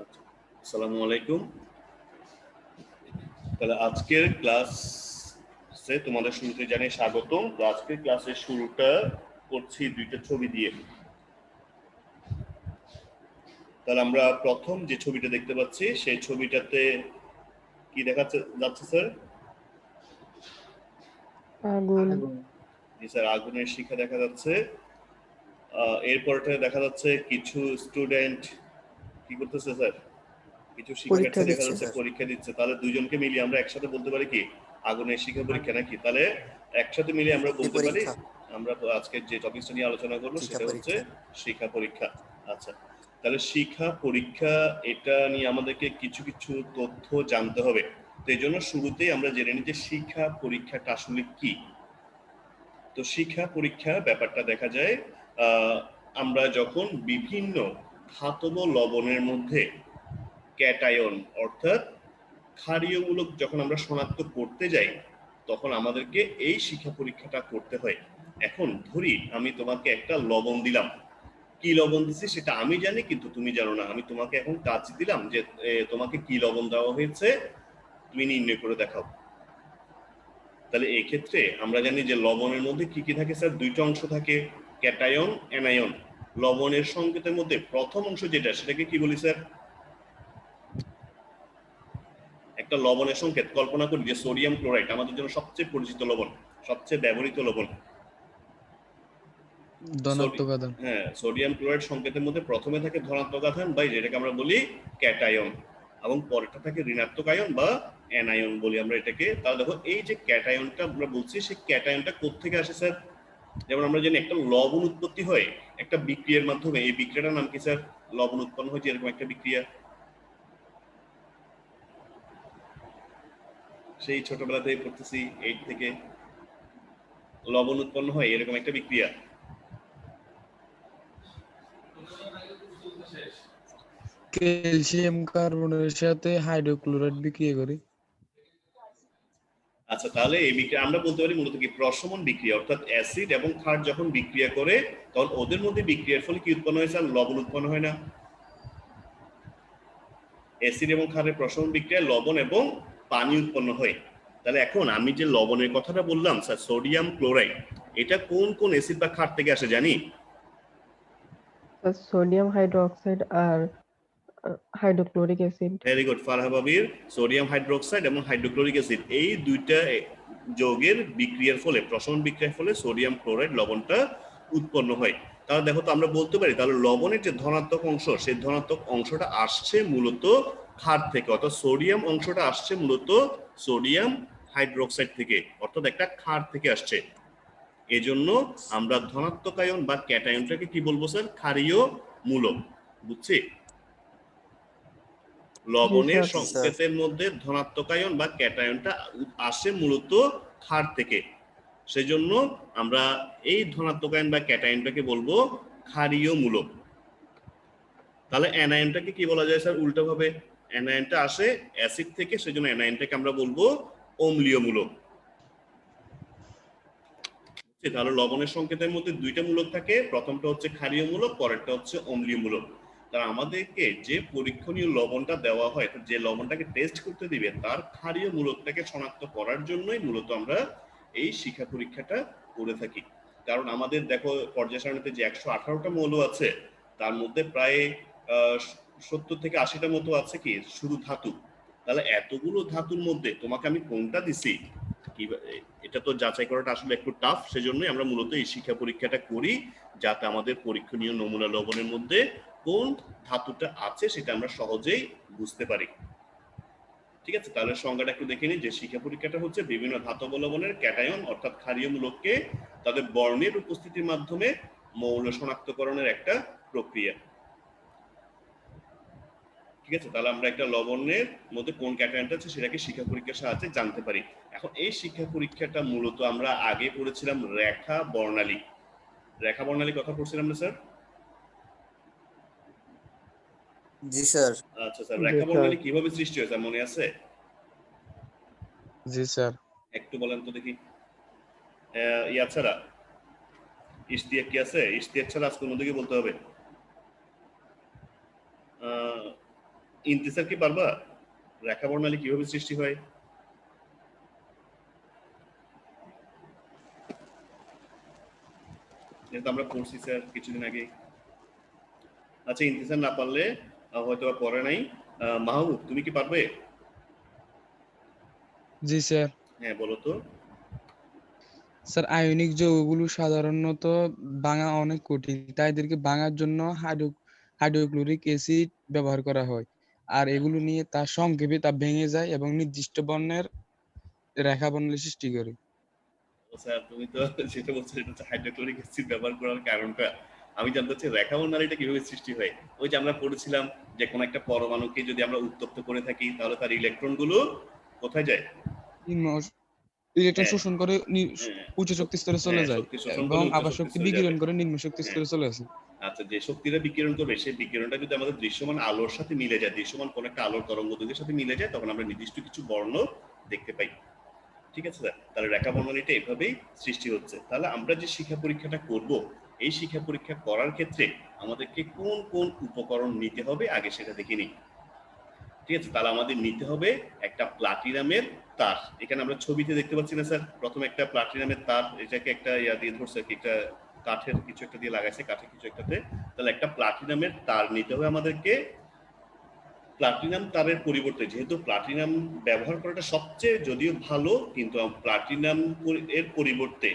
আচ্ছা, আসসালামু আলাইকুম। তাহলে আজকের ক্লাসে তোমাদের শুরুতে জানিয়ে স্বাগতম। আজকের ক্লাসের শুরুটা করছি দুইটা ছবি দিয়ে। তাহলে আমরা প্রথম যে ছবিটা দেখতে পাচ্ছি সেই ছবিটাতে কি দেখা যাচ্ছে স্যার? আগুন। জি স্যার, আগুনের শিখা দেখা যাচ্ছে। এরপরটা দেখা যাচ্ছে কিছু স্টুডেন্ট কি করতেছে স্যার? কিছু শিক্ষার্থী দেখা যাচ্ছে পরীক্ষা দিচ্ছে। তাহলে দুইজনকে মিলিয়ে আমরা একসাথে বলতে পারি কি আগুনের শিক্ষা পরীক্ষা নাকি? তাহলে একসাথে মিলিয়ে আমরা বলতে পারি আমরা আজকের যে টপিকটা নিয়ে আলোচনা করবো সেটা হচ্ছে শিক্ষা পরীক্ষা। আচ্ছা, তাহলে শিক্ষা পরীক্ষা এটা নিয়ে আমাদেরকে কিছু কিছু তথ্য জানতে হবে। তো এই জন্য শুরুতেই আমরা জেনে নিই যে শিক্ষা পরীক্ষাটা আসলে কি। তো শিক্ষা পরীক্ষা ব্যাপারটা দেখা যায় আমরা যখন বিভিন্ন ধাতব লবণের মধ্যে ক্যাটায়ন অর্থাৎ ক্ষারীয়মূলক যখন আমরা শনাক্ত করতে যাই তখন আমাদেরকে এই শিক্ষা পরীক্ষাটা করতে হয়। এখন ধরি আমি তোমাকে একটা লবণ দিলাম, কি লবণ দিছি সেটা আমি জানি কিন্তু তুমি জানো না। আমি তোমাকে এখন কাজ দিলাম যে তোমাকে কি লবণ দেওয়া হয়েছে তুমি নির্ণয় করে দেখাও। তাহলে এই ক্ষেত্রে আমরা জানি যে লবণের মধ্যে কি কি থাকে স্যার? দুইটা অংশ থাকে, ক্যাটায়ন অ্যানায়ন। লবণের সংকেতের মধ্যে প্রথম অংশ যেটা সেটাকে কি বলি স্যার? একটা লবণের সংকেত কল্পনা করি যে সোডিয়াম ক্লোরাইড আমাদের জন্য সবচেয়ে পরিচিত লবণ, সবচেয়ে ব্যবহৃত লবণ। ধনাত্মক আধান। হ্যাঁ, সোডিয়াম ক্লোরাইড সংকেতের মধ্যে প্রথমে থাকে ধনাত্মক আধান বা যেটাকে আমরা বলি ক্যাটায়ন, এবং পরেরটা থাকে ঋণাত্মক আয়ন বা অ্যানায়ন বলি আমরা এটাকে। তাহলে দেখো এই যে ক্যাটায়নটা আমরা বলছি সেই ক্যাটায়নটা কোত্থেকে আসে স্যার? যেমন আমরা জানি একটা লবণ উৎপত্তি হয় একটা বিক্রিয়ার মাধ্যমে। এই বিক্রিয়াটার নাম কি স্যার? লবণ উৎপন্ন হয় যে এরকম একটা বিক্রিয়া। সেই ছোটবেলাতেই পড়তেছি 8 থেকে, লবণ উৎপন্ন হয় এরকম একটা বিক্রিয়া। ক্যালসিয়াম কার্বনের সাথে হাইড্রোক্লোরাইড বিক্রিয়া করে। আচ্ছা, তাহলে এই বিক্রিয়া আমরা বলতে পারি মূলত কি প্রশমন বিক্রিয়া, অর্থাৎ অ্যাসিড এবং ক্ষার যখন বিক্রিয়া করে তখন ওদের মধ্যে বিক্রিয়ার ফলে কি উৎপন্ন হয় স্যার? লবণ উৎপন্ন হয় না? অ্যাসিড এবং ক্ষারের প্রশমন বিক্রিয়ায় লবণ এবং পানি উৎপন্ন হয়। তাহলে এখন আমি যে লবণের কথাটা বললাম স্যার, সোডিয়াম ক্লোরাইড, এটা কোন কোন অ্যাসিড বা ক্ষার থেকে আসে জানি? সোডিয়াম হাইড্রোক্সাইড আর hydrochloric acid. Very good Farha বাবির। সোডিয়াম হাইড্রোক্সাইড এবং হাইড্রোক্লোরিক অ্যাসিড এই দুইটা যৌগের বিক্রিয়ার ফলে, প্রশমন বিক্রিয়ার ফলে সোডিয়াম ক্লোরাইড লবণটা উৎপন্ন হয়। তাহলে দেখো তো আমরা বলতে পারি তাহলে লবণের যে ধনাত্মক অংশ সেই ধনাত্মক অংশটা আসছে মূলত ক্ষার থেকে, অর্থাৎ সোডিয়াম অংশটা আসছে মূলত সোডিয়াম হাইড্রোক্সাইড থেকে, অর্থাৎ একটা ক্ষার থেকে আসছে। এজন্য আমরা ধনাত্মক আয়ন বা ক্যাটায়নটাকে কি বলবো স্যার? ক্ষারীয় মূলক। বুঝছি? লবণের সংকেতের মধ্যে ধনাত্মক আয়ন বা ক্যাটায়নটা আসে মূলত ক্ষার থেকে, সেজন্য আমরা এই ধনাত্মক আয়ন বা ক্যাটায়নটাকে বলবো ক্ষারীয় মূলক। তাহলে অ্যানায়নটাকে কি বলা যায় স্যার উল্টো ভাবে? অ্যানায়নটা আসে অ্যাসিড থেকে, সেজন্য অ্যানায়নটাকে আমরা বলবো অম্লীয় মূলক। তাহলে লবণের সংকেতের মধ্যে দুইটা মূলক থাকে, প্রথমটা হচ্ছে ক্ষারীয় মূলক, পরেরটা হচ্ছে অম্লীয় মূলক। তার আমাদেরকে যে পরীক্ষণীয় লবণটা দেওয়া হয়, যে লবণটাকে টেস্ট করতে দিবে তার ক্ষারীয় মূলকটাকে শনাক্ত করার জন্যই মূলত আমরা এই শিক্ষা পরীক্ষাটা করে থাকি। কারণ আমাদের দেখো পর্যায় সারণীতে যে 118টা মৌল আছে তার মধ্যে প্রায় 70 থেকে 80টা মতো আছে কি শুধু ধাতু। তাহলে এতগুলো ধাতুর মধ্যে তোমাকে আমি কোনটা দিছি কি এটা তো যাচাই করাটা আসলে একটু টাফ, সেজন্যই আমরা মূলত এই শিক্ষা পরীক্ষাটা করি, যাতে আমাদের পরীক্ষণীয় নমুনা লবণের মধ্যে কোন ধাতুটা আছে সেটা আমরা সহজেই বুঝতে পারি। ঠিক আছে, তাহলে সংজ্ঞাটা একটু দেখে নিই যে শিক্ষা পরীক্ষাটা হচ্ছে বিভিন্ন ধাতব লবণের ক্যাটায়ন অর্থাৎ ক্ষারীয় মূলককে তাদের বর্ণের উপস্থিতির মাধ্যমে মৌল শনাক্তকরণের একটা প্রক্রিয়া। ঠিক আছে, তাহলে আমরা একটা লবণের মধ্যে কোন ক্যাটায়নটা আছে সেটাকে শিক্ষা পরীক্ষার সাহায্যে জানতে পারি। এখন এই শিক্ষা পরীক্ষাটা মূলত আমরা আগে পড়েছিলাম রেখা বর্ণালী। রেখা বর্ণালী কথা পড়ছিলাম না স্যার? জি স্যার। আচ্ছা স্যার, রেখা বর্ণালী কিভাবে সৃষ্টি হয় স্যার মনে আছে? জি স্যার। একটু বলেন তো দেখি। ইয়া ছাড়া ইশতিয়াক কি আছে? ইশতিয়াক ছাড়া আজকে অন্যদিকে বলতে হবে। ইন্তিসার কি পারবা? রেখা বর্ণালী কিভাবে সৃষ্টি হয়? এটা তো আমরা পড়ছি স্যার কিছুদিন আগে। আচ্ছা, ইন্তিসার না পারলে হয়তো বা পড়ে নাই। মাহবুব, তুমি কি পারবে? জি স্যার। হ্যাঁ, বলো তো। স্যার আয়নিক যৌগগুলো সাধারণত ভাঙা অনেক কঠিন, তাই এদেরকে ভাঙার জন্য হাইড্রোক্লোরিক অ্যাসিড ব্যবহার করা হয়। আর এগুলো নিয়ে তা সংক্ষেপে তা ভেঙে যায় এবং নির্দিষ্ট বর্ণের রেখা বর্ণালী সৃষ্টি করে। স্যার তুমি তো যেটা বলছো সেটা হচ্ছে হাইড্রোক্লোরিক অ্যাসিড ব্যবহার করার কারণটা। আমি জানতে চাচ্ছি রেখা বর্ণালীটা কিভাবে সৃষ্টি হয়। ওই যে আমরা পড়েছিলাম যে কোনো একটা পরমাণুকে যদি আমরা উত্তপ্ত করে থাকি তাহলে তার ইলেকট্রনগুলো কোথায় যায়? ইলেকট্রন হ্যাঁ, শোষণ করে হ্যাঁ, উচ্চ শক্তি স্তরে চলে হ্যাঁ, যায় শক্তি শোষণ এবং করলে উচ্চ আবার শক্তি শক্তি স্তরে যাবে। বিকিরণ করে নিম্ন শক্তি হ্যাঁ। স্তরে চলে আসে। আচ্ছা, যে শক্তিটা বিকিরণ করবে সেই বিকিরণটা যদি আমাদের দৃশ্যমান আলোর সাথে মিলে যায়, দৃশ্যমান কোন একটা আলোর তরঙ্গদৈর্ঘ্যের সাথে মিলে যায়, তখন আমরা নির্দিষ্ট কিছু বর্ণ দেখতে পাই। ঠিক আছে স্যার, তাহলে রেখা বর্ণালীটা এভাবেই সৃষ্টি হচ্ছে। তাহলে আমরা যে শিক্ষা পরীক্ষাটা করব, এই শিক্ষা পরীক্ষা করার ক্ষেত্রে আমাদেরকে কোন কোন উপকরণ নিতে হবে আগে সেটা দেখে নিই। ঠিক আছে, তাহলে আমাদের নিতে হবে একটা প্লাটিনামের তার। এখানে আমরা ছবিতে দেখতে পাচ্ছি না স্যার, প্রথমে একটা প্লাটিনামের তার, এটাকে একটা ইয়া দিয়ে ধরছে, একটা কাঠের কিছু একটা দিয়ে লাগাইছে, কাঠের কিছু একটাতে। তাহলে একটা প্লাটিনামের তার নিতে হবে আমাদেরকে। প্লাটিনাম তারের পরিবর্তে, যেহেতু প্লাটিনাম ব্যবহার করাটা সবচেয়ে যদিও ভালো, কিন্তু প্লাটিনাম এর পরিবর্তে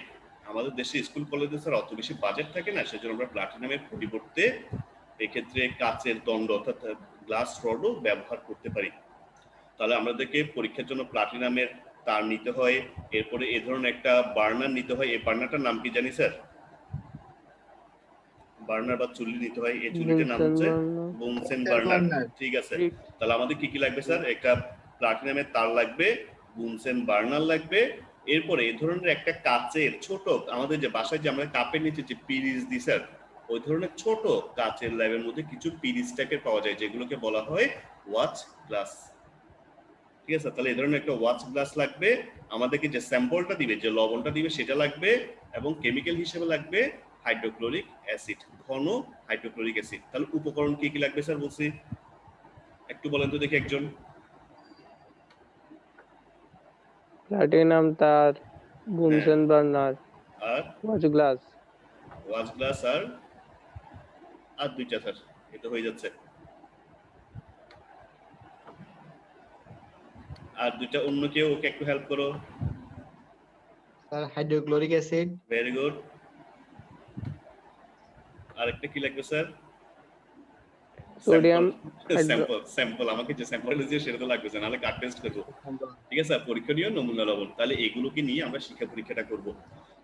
আমাদের দেশে স্কুল কলেজে স্যার অত বেশি বাজেট থাকে না, সেজন্য আমরা প্লাটিনামের পরিবর্তে এক্ষেত্রে কাচের দণ্ড অর্থাৎ গ্লাস রডও ব্যবহার করতে পারি। তাহলে আমাদেরকে পরীক্ষার জন্য প্লাটিনামের তার নিতে হয়, এরপরে এ ধরনের একটা বার্নার নিতে হয়। এই বার্নারটার নাম কি জানি স্যার? বার্নার বা চুল্লি নিতে হয়। এই চুল্লিটার নাম হচ্ছে বুনসেন বার্নার। ঠিক আছে, তাহলে আমাদের কি কি লাগবে স্যার? একটা প্লাটিনামের তার লাগবে, বুনসেন বার্নার লাগবে, এরপরে এই ধরনের একটা কাচের ছোট, আমাদের যে বাসায় যে আমরা কাপের নিচে যে পিরিচ দিই স্যার, ওই ধরনের ছোট কাচের ল্যাবের মধ্যে কিছু পিরিচ টাইপের পাওয়া যায়, যেগুলোকে বলা হয় ওয়াচ গ্লাস। ঠিক আছে, তাহলে এই ধরনের একটা ওয়াচ গ্লাস লাগবে। আমাদেরকে যে স্যাম্পলটা দিবে, যে লবণটা দিবে সেটা লাগবে, এবং কেমিক্যাল হিসেবে লাগবে হাইড্রোক্লোরিক অ্যাসিড, ঘন হাইড্রোক্লোরিক অ্যাসিড। তাহলে উপকরণ কি কি লাগবে স্যার বলছি, একটু বলেন তো দেখি একজন। প্লাটিনাম তার, বুনসেন বার্নার, আর ওয়াচ গ্লাস। ওয়াচ গ্লাস আর আর দুইটা স্যার, এটা হয়ে যাচ্ছে। আর দুইটা অন্য কেউ, ওকে একটু হেল্প করো। Sir hydrochloric acid. Very good. আরেকটা কি লাগবে স্যার? সোডিয়াম স্যাম্পল আমাকে যে স্যাম্পলটা দিয়ে সেটা তো লাগবে, নাহলে কাট টেস্ট করবো। ঠিক আছে, পরীক্ষণীয় নমুনা লবণ। তাহলে এগুলোকে নিয়ে আমরা শিক্ষা পরীক্ষাটা করব।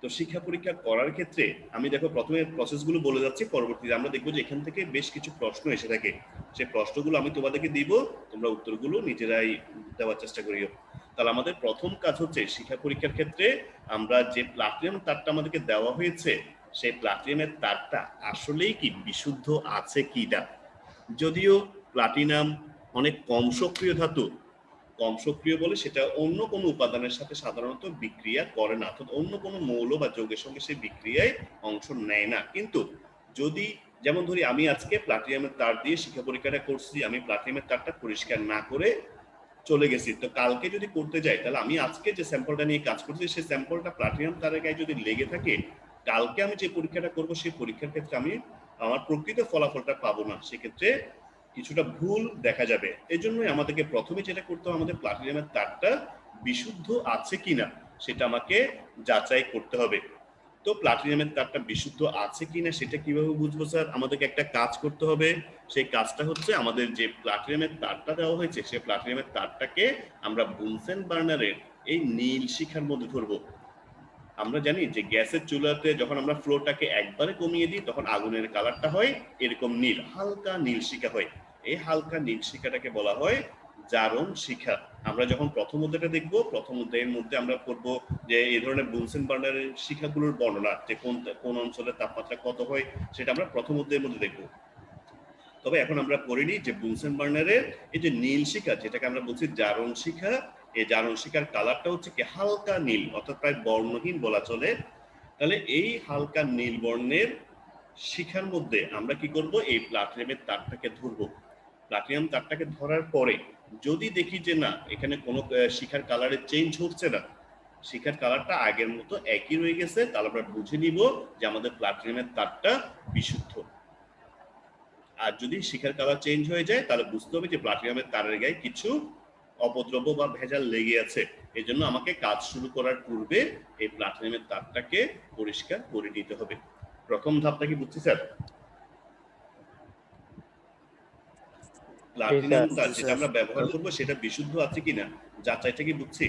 তো শিক্ষা পরীক্ষা করার ক্ষেত্রে আমি দেখো প্রথমে প্রসেসগুলো বলে যাচ্ছি, পরবর্তীতে আমরা দেখবো যে এখান থেকে বেশ কিছু প্রশ্ন এসে থাকে। সেই প্রশ্নগুলো আমি তোমাদেরকে দিব, তোমরা উত্তরগুলো নিজেরাই দেওয়ার চেষ্টা করিও। তাহলে আমাদের প্রথম কাজ হচ্ছে শিক্ষা পরীক্ষার ক্ষেত্রে আমরা যে প্লাটিনাম তারটা আমাদেরকে দেওয়া হয়েছে, সেই প্লাটিনামের তারটা আসলেই কি বিশুদ্ধ আছে কিনা। যদিও প্লাটিনাম অনেক কম সক্রিয় ধাতু, কম সক্রিয় বলে সেটা অন্য কোনো উপাদানের সাথে সাধারণত বিক্রিয়া করে না, অর্থাৎ অন্য কোনো মৌল বা যৌগের সঙ্গে সেই বিক্রিয়ায় অংশ নেয় না। কিন্তু যদি, যেমন ধরি আমি আজকে প্লাটিনামের তার দিয়ে শিক্ষা পরীক্ষাটা করছি, আমি প্লাটিনামের তারটা পরিষ্কার না করে চলে গেছি, তো কালকে যদি করতে যাই তাহলে আমি আজকে যে স্যাম্পলটা নিয়ে কাজ করছি সেই স্যাম্পলটা প্লাটিনাম তারের গায়ে যদি লেগে থাকে, কালকে আমি যে পরীক্ষাটা করব সেই পরীক্ষার ক্ষেত্রে আমি আমার প্রকৃত ফলাফলটা পাবো না, সেক্ষেত্রে কিছুটা ভুল দেখা যাবে। এই জন্যই আমাদেরকে প্রথমে যেটা করতে হবে, আমাদের প্লাটিনামের তারটা বিশুদ্ধ আছে কিনা সেটা আমাকে যাচাই করতে হবে। তো প্লাটিনামের তারটা বিশুদ্ধ আছে কিনা সেটা কিভাবে বুঝবো স্যার? আমাদেরকে একটা কাজ করতে হবে। সেই কাজটা হচ্ছে, আমাদের যে প্লাটিনামের তারটা দেওয়া হয়েছে সেই প্লাটিনামের তারটাকে আমরা বুনসেন বার্নারের এই নীল শিখার মধ্যে ধরবো। আমরা জানি যে গ্যাসের চুলাতে যখন আমরা ফ্লোটাকে একবারে কমিয়ে দিই তখন আগুনের কালারটা হয় এরকম নীল, হালকা নীল শিখা হয়। এই হালকা নীল শিখাটাকে বলা হয় জারণ শিখা। আমরা যখন প্রথম অধ্যায়টা দেখবো, প্রথম অধ্যায়ের মধ্যে আমরা পড়বো যে এই ধরনের বুনসেন বার্নারের শিখাগুলোর বর্ণনা, যে কোন অঞ্চলের তাপমাত্রা কত হয় সেটা আমরা প্রথম অধ্যায়ের মধ্যে দেখবো। তবে এখন আমরা পড়িনি যে বুনসেন বার্নারের এই যে নীল শিখা, যেটাকে আমরা বলছি জারণ শিখা, এই জারণ শিখার কালারটা হচ্ছে কি হালকা নীল, অর্থাৎ প্রায় বর্ণহীন বলা চলে। তাহলে এই হালকা নীল বর্ণের শিখার মধ্যে আমরা কি করব, এই প্লাটিনামের তারটাকে ধরবো। প্লাটিনাম তারটাকে ধরার পরে যদি দেখি যে না এখানে কোনো শিখার কালারে চেঞ্জ হচ্ছে না, শিখার কালারটা আগের মতো একই রয়ে গেছে, তাহলে আমরা বুঝে নিব যে আমাদের প্লাটিনামের তারটা বিশুদ্ধ। আর যদি শিখার কালার চেঞ্জ হয়ে যায় তাহলে বুঝতে হবে যে প্লাটিনামের তারের গায়ে কিছু অপদ্রব্য বা ভেজাল লেগে আছে। এই জন্য আমাকে কাজ শুরু করার পূর্বে এই প্লাটিনামের তারটাকে পরিষ্কার করে নিতে হবে। প্রথম ধাপটা কি বুঝছি স্যার? প্লাটিনাম তার যেটা আমরা ব্যবহার করব সেটা বিশুদ্ধ আছে কিনা যাচাইটা কি বুঝছি?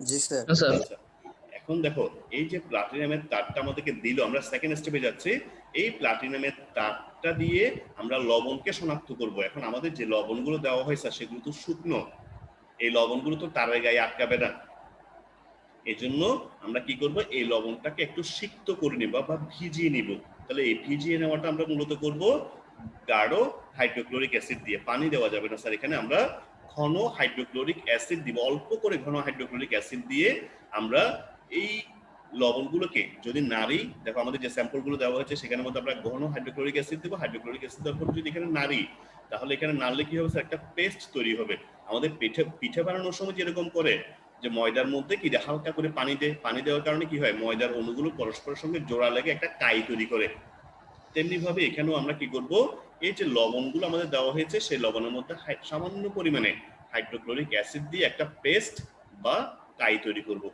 জি স্যার। আচ্ছা, এখন দেখো এই যে প্লাটিনামের তারটা আমাদেরকে দিল, আমরা সেকেন্ড স্টেপে যাচ্ছি। এই প্লাটিনামের তারটা দিয়ে আমরা লবণকে শনাক্ত করব। এখন আমাদের যে লবণগুলো দেওয়া হয়েছে সেগুলো তো শুকনো, এই লবণগুলো তো তারের গায়ে আটকাবে না। এই জন্য আমরা কি করব, এই লবণটাকে একটু সিক্ত করে নিব বা ভিজিয়ে নিব। তাহলে এই ভিজিয়ে নেওয়াটা আমরা মূলত করব গাঢ় হাইড্রোক্লোরিক অ্যাসিড দিয়ে। পানি দেওয়া যাবে না স্যার, এখানে আমরা ঘন হাইড্রোক্লোরিক অ্যাসিড দিব। অল্প করে ঘন হাইড্রোক্লোরিক অ্যাসিড দিয়ে আমরা এই লবণগুলোকে, যদি নারী, দেখো আমাদের যে স্যাম্পলগুলো দেওয়া হয়েছে সেখানের মধ্যে আমরা ঘন হাইড্রোক্লোরিক অ্যাসিড দেবো। হাইড্রোক্লোরিক অ্যাসিড দেওয়ার পর যদি এখানে নারী, তাহলে এখানে নাড়লে কি হবে স্যার, একটা পেস্ট তৈরি হবে। আমাদের পিঠে বানানোর সময় যেরকম করে যে ময়দার মধ্যে কি হালকা করে পানি দেওয়ার কারণে কি হয়, ময়দার অণুগুলো পরস্পরের সঙ্গে জোড়া লেগে একটা কাই তৈরি করে। তেমনি ভাবে এখানেও আমরা কি করব, এই যে লবণগুলো আমাদের দেওয়া হয়েছে সেই লবণের মধ্যে সামান্য পরিমাণে হাইড্রোক্লোরিক অ্যাসিড দিয়ে একটা পেস্ট বা কাই তৈরি করব।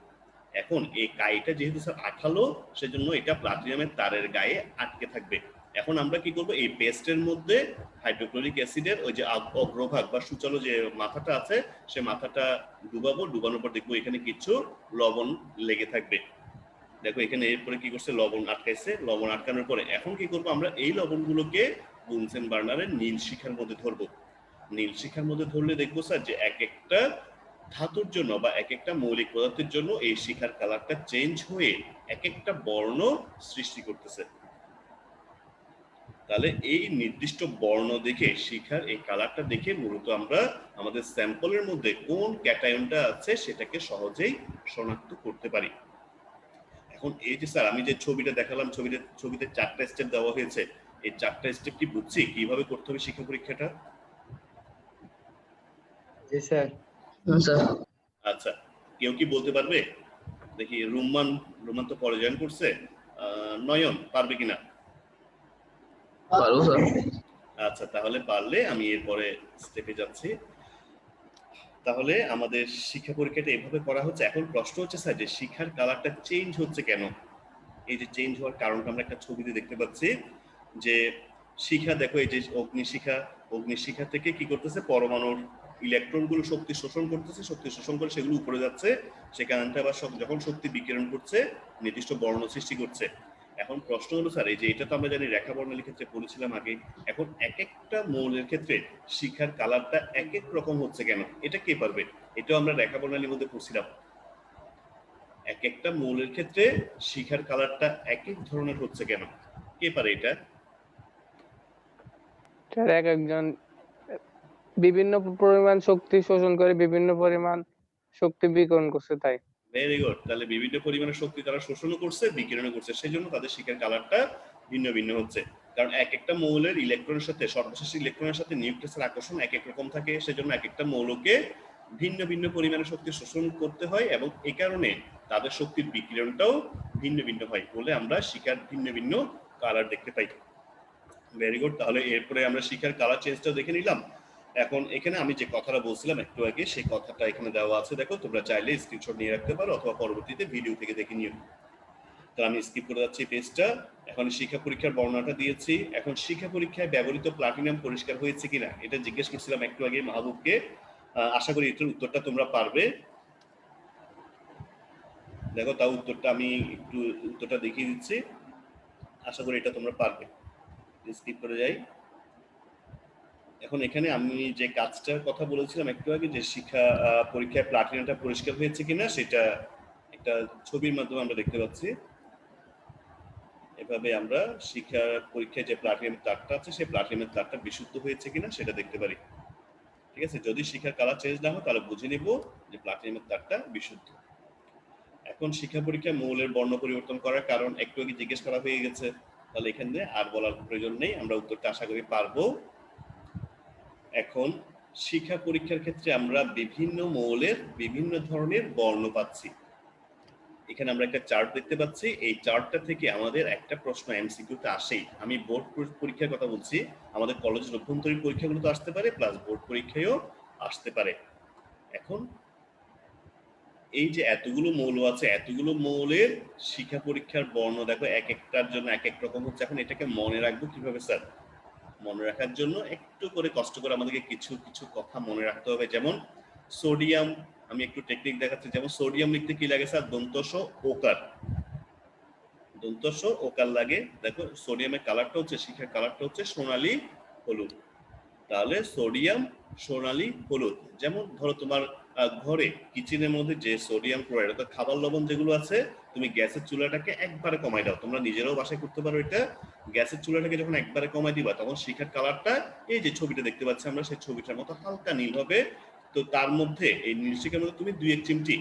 এখন এই কাইটা যেহেতু স্যার আঠালো, সেজন্য এটা প্লাটিনামের তারের গায়ে আটকে থাকবে। এখন আমরা কি করব, এই পেস্টের মধ্যে হাইড্রোক্লোরিক অ্যাসিডের ওই যে অগ্রভাগ বা সূচালো যে মাথাটা আছে সে মাথাটা ডুবাবো। ডুবানোর পর দেখবো এখানে কিছু লবণ লেগে থাকবে। দেখো এখানে এরপরে কি করছে, লবণ আটকাইছে। লবণ আটকানোর পরে এখন কি করব, আমরা এই লবণগুলোকে বুনসেন বার্নারের নীল শিখার মধ্যে ধরবো। নীল শিখার মধ্যে ধরলে দেখবো স্যার যে এক একটা ধাতুর জন্য বা এক একটা মৌলিক পদার্থের জন্য এই শিখার কালারটা চেঞ্জ হয়ে এক একটা বর্ণ সৃষ্টি করতেছে। তাহলে এই নির্দিষ্ট বর্ণ দেখে, শিখার এই কালারটা দেখে মূলত আমরা আমাদের স্যাম্পলের মধ্যে কোন ক্যাটায়নটা আছে সেটাকে সহজেই শনাক্ত করতে পারি। এখন এই যে স্যার আমি যে ছবিটা দেখালাম, ছবিতে 4টা স্টেপ দেওয়া হয়েছে, এই 4টা স্টেপ কি বুঝছি কিভাবে করতে হবে শিক্ষা পরীক্ষাটা? জি স্যার। আচ্ছা, কেউ কি বলতে পারবে? দেখি রুম্মান তো পরে জয়েন করছে। নয়ন পারবে কিনা? আচ্ছা, তাহলে পারলে আমি এরপরে স্টেপে যাচ্ছি। তাহলে আমাদের শিক্ষা পরীক্ষাটা এভাবে করা হচ্ছে। এখন প্রশ্ন হচ্ছে স্যার যে শিখার কালারটা চেঞ্জ হচ্ছে কেন? এই যে চেঞ্জ হওয়ার কারণটা আমরা একটা ছবিতে দেখতে পাচ্ছি যে শিখা, দেখো এই যে অগ্নিশিখা থেকে কি করতেছে, পরমাণুর ইলেকট্রনগুলো শক্তি শোষণ করতেছে, শক্তি শোষণ করে সেগুলো উপরে যাচ্ছে। সেখানটা আবার যখন শক্তি বিকিরণ করছে নির্দিষ্ট বর্ণ সৃষ্টি করছে। এখন প্রশ্ন হলো স্যার, এই যে এটা তো আমরা জানি রেখা বর্ণালীর ক্ষেত্রে পড়েছিলাম আগে, এখন এক একটা মৌলের ক্ষেত্রে শিখার কালারটা এক এক রকম হচ্ছে কেন, এটা কে পারবে? এটাও আমরা রেখা বর্ণালীর মধ্যে পড়ছিলাম। এক একটা মৌলের ক্ষেত্রে শিখার কালারটা এক এক ধরনের হচ্ছে কেন, কে পারে এটা? এক একজন বিভিন্ন পরিমাণ শক্তি শোষণ করে বিভিন্ন পরিমাণ শক্তি বিকিরণ করছে তাই। Very good. তাহলে বিভিন্ন পরিমাণের শক্তি তারা শোষণও করছে, বিকিরণও করছে, সেই জন্য তাদের শিখার কালারটা ভিন্ন ভিন্ন হচ্ছে। কারণ এক একটা মৌলের ইলেকট্রনের সাথে, সর্বশেষ ইলেকট্রনের সাথে নিউক্লিয়াসের আকর্ষণ এক এক রকম থাকে, সেজন্য এক একটা মৌলকে ভিন্ন ভিন্ন পরিমাণের শক্তি শোষণ করতে হয় এবং এই কারণে তাদের শক্তির বিকিরণটাও ভিন্ন ভিন্ন হয় বলে আমরা শিখার ভিন্ন ভিন্ন কালার দেখতে পাই। Very good. তাহলে এরপরে আমরা শিখার কালার চেঞ্জটা দেখে নিলাম। এখন এখানে আমি যে কথাটা বলছিলাম একটু আগে, সেই কথাটা এখানে দেওয়া আছে, দেখো তোমরা চাইলে স্ক্রিনশট নিয়ে রাখতে পারো অথবা পরবর্তীতে ভিডিও থেকে দেখে নিও। তো আমি স্কিপ করে যাচ্ছি পেজটা। এখন শিক্ষা পরীক্ষার বর্ণনাটা দিয়েছি। এখন শিক্ষা পরীক্ষায় ব্যবহৃত প্লাটিনাম পরিষ্কার হয়েছে কিনা এটা জিজ্ঞেস করছিলাম একটু আগে মাহবুবকে। আশা করি এটার উত্তরটা তোমরা পারবে। দেখো তাও উত্তরটা আমি একটু উত্তরটা দেখিয়ে দিচ্ছি, আশা করি এটা তোমরা পারবে। স্কিপ করে যাই। এখন এখানে আমি যে কাজটার কথা বলেছিলাম একটু আগে, যে শিক্ষা পরীক্ষায় প্লাটিনামটা পরিষ্কার হয়েছে কিনা সেটা একটা ছবির মাধ্যমে আমরা দেখতে পাচ্ছি। এভাবে আমরা শিক্ষা পরীক্ষায় যে প্লাটিনামের তারটা আছে সেই প্লাটিনামের তারটা বিশুদ্ধ হয়েছে কিনা সেটা দেখতে পারি। ঠিক আছে, যদি শিক্ষার কালার চেঞ্জ না হয় তাহলে বুঝে নিব যে প্লাটিনামের তারটা বিশুদ্ধ। এখন শিক্ষা পরীক্ষায় মৌলের বর্ণ পরিবর্তন করার কারণ একটু আগে জিজ্ঞেস করা হয়ে গেছে, তাহলে এখানে আর বলার প্রয়োজন নেই, আমরা উত্তরটা আশা করি পারবো। এখন শিক্ষা পরীক্ষার ক্ষেত্রে আমরা বিভিন্ন মৌলের বিভিন্ন ধরনের বর্ণ পাচ্ছি। এখানে আমরা একটা চার্ট দেখতে পাচ্ছি, এই চার্টটা থেকে আমাদের একটা প্রশ্ন এমসিকিউতে আসেই। আমি বোর্ড পরীক্ষার কথা বলছি, আমাদের কলেজের অভ্যন্তরীণ পরীক্ষাগুলো তো আসতে পারে, প্লাস বোর্ড পরীক্ষায়ও আসতে পারে। এখন এই যে এতগুলো মৌল আছে, এতগুলো মৌলের শিক্ষা পরীক্ষার বর্ণ দেখো এক একটার জন্য এক এক রকম হচ্ছে। এখন এটাকে মনে রাখবো কিভাবে স্যার? মনে রাখার জন্য একটু করে কষ্ট করে আমাদেরকে কিছু কিছু কথা মনে রাখতে হবে। যেমন সোডিয়াম, আমি একটু টেকনিক দেখাচ্ছি। যেমন সোডিয়াম লিখতে কি লাগে স্যার? দন্তস ওকার, দন্তস ওকার লাগে। দেখো সোডিয়ামের কালারটা হচ্ছে, শিখার কালারটা হচ্ছে সোনালী হলুদ। তাহলে সোডিয়াম সোনালী হলুদ। যেমন ধরো তোমার ঘরে কিচেনের মধ্যে যে সোডিয়াম ক্লোরাইড অর্থাৎ খাবার লবণ যেগুলো আছে, তুমি গ্যাসের চুলাটাকে একবারে কমাই দাও। তোমরা নিজেরাও বাসায় করতে পারো এটা। গ্যাসের চুলাটাকে যখন একবারে কমাই দিবা, তখন শিখার কালারটা এই যে ছবিটা দেখতে পাচ্ছি আমরা, সেই ছবিটার মতো হালকা নীল হবে। তো তার মধ্যে এই নীল শিখার মধ্যে তুমি 2-1 চিমটি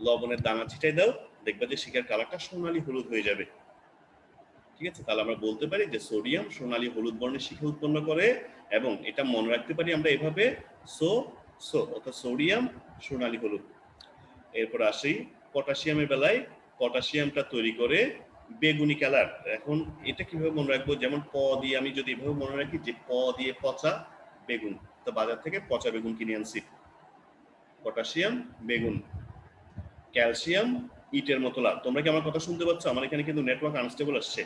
লবণের দানা ছিটাই দাও, দেখবা যে শিখার কালারটা সোনালী হলুদ হয়ে যাবে। ঠিক আছে, তাহলে আমরা বলতে পারি যে সোডিয়াম সোনালী হলুদ বর্ণের শিখা উৎপন্ন করে, এবং এটা মনে রাখতে পারি আমরা এভাবে অর্থাৎ সোডিয়াম সোনালী হলুদ। এরপর আসি পটাশিয়ামের বেলায়, পটাশিয়ামটা তৈরি করে বেগুনি কালার। এখন এটা কিভাবে মনে রাখবো? যেমন প দিয়ে আমি যদি এভাবে মনে রাখি যে প দিয়ে পচা বেগুন, তো বাজার থেকে পচা বেগুন কিনে আনছি। পটাশিয়াম বেগুন। ক্যালসিয়াম ইটের মতো লাল। তোমরা কি আমার কথা শুনতে পাচ্ছ? আমার এখানে কিন্তু নেটওয়ার্ক আনস্টেবল আসছে।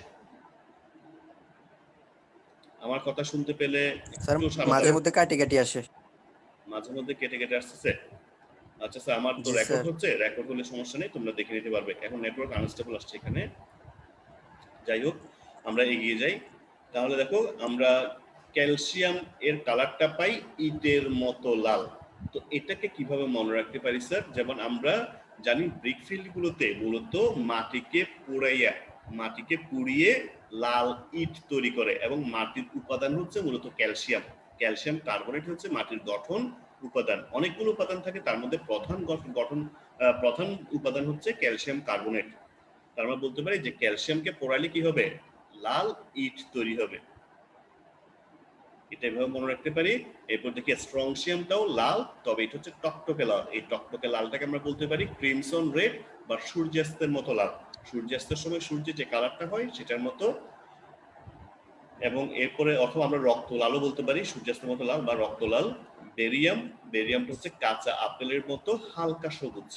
আমার কথা শুনতে পেলে স্যার একটু মাঝে মধ্যে কাটি কাটি আসে। মাঝে মধ্যে কেটে কেটে আসতেছে। আচ্ছা স্যার, আমার তো জি রেকর্ড স্যার। হচ্ছে, রেকর্ড হলে সমস্যা নেই, তোমরা দেখে নিতে পারবে। এখন নেটওয়ার্ক আনস্টেবল আসছে এখানে। যাই হোক, আমরা এগিয়ে যাই। তাহলে দেখো আমরা ক্যালসিয়াম এর কালারটা পাই ইটের মতো লাল। তো এটাকে কিভাবে মনে রাখতে পারি স্যার? যেমন আমরা জানি ব্রিক ফিল্ড গুলোতে মূলত মাটিকে পুড়িয়ে লাল ইট তৈরি করে, এবং মাটির উপাদান হচ্ছে মূলত ক্যালসিয়াম। ক্যালসিয়াম কার্বনেট হচ্ছে মাটির গঠন উপাদান। অনেকগুলো উপাদান থাকে, তার মধ্যে প্রধান উপাদান হচ্ছে ক্যালসিয়াম কার্বনেট। তার মানে বলতে পারি যে ক্যালসিয়ামকে পোড়ালে কি হবে? লাল ইট তৈরি হবে। এটা এভাবে মনে রাখতে পারি। এরপর দেখি স্ট্রংশিয়ামটাও লাল, তবে এটা হচ্ছে টকটকে লাল। এই টকটকে লালটাকে আমরা বলতে পারি ক্রিমসন রেড বা সূর্যাস্তের মতো লাল। সূর্যাস্তের সময় সূর্যের যে কালারটা হয় সেটার মতো। এবং এরপরে অথবা আমরা রক্ত লালও বলতে পারি, সূর্যাস্তের মতো লাল বা রক্ত লাল। বেরিয়ামটা হচ্ছে কাঁচা আপেলের মতো হালকা সবুজ।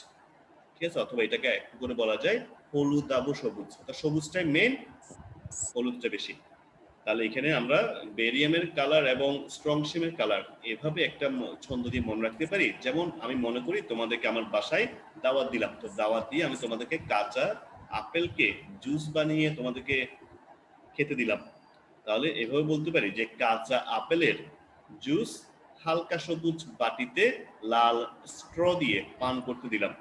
ঠিক আছে, অথবা এটাকে একটু করে বলা যায় হলুদাভ সবুজ। সবুজটাই মেন, হলুদটা বেশি। তাহলে এখানে আমরা বেরিয়ামের কালার এবং স্ট্রংশিয়ামের কালার এভাবে একটা ছন্দ দিয়ে মনে রাখতে পারি। যেমন আমি মনে করি তোমাদেরকে আমার বাসায় দাওয়াত দিলাম, তো দাওয়াত দিয়ে আমি তোমাদেরকে কাঁচা আপেলকে জুস বানিয়ে তোমাদেরকে খেতে দিলাম। তাহলে এভাবে বলতে পারি যে কাঁচা আপেলের জুস হালকা সবুজ বাটিতে লাল স্ট্র দিয়ে পান করতে দিলাম।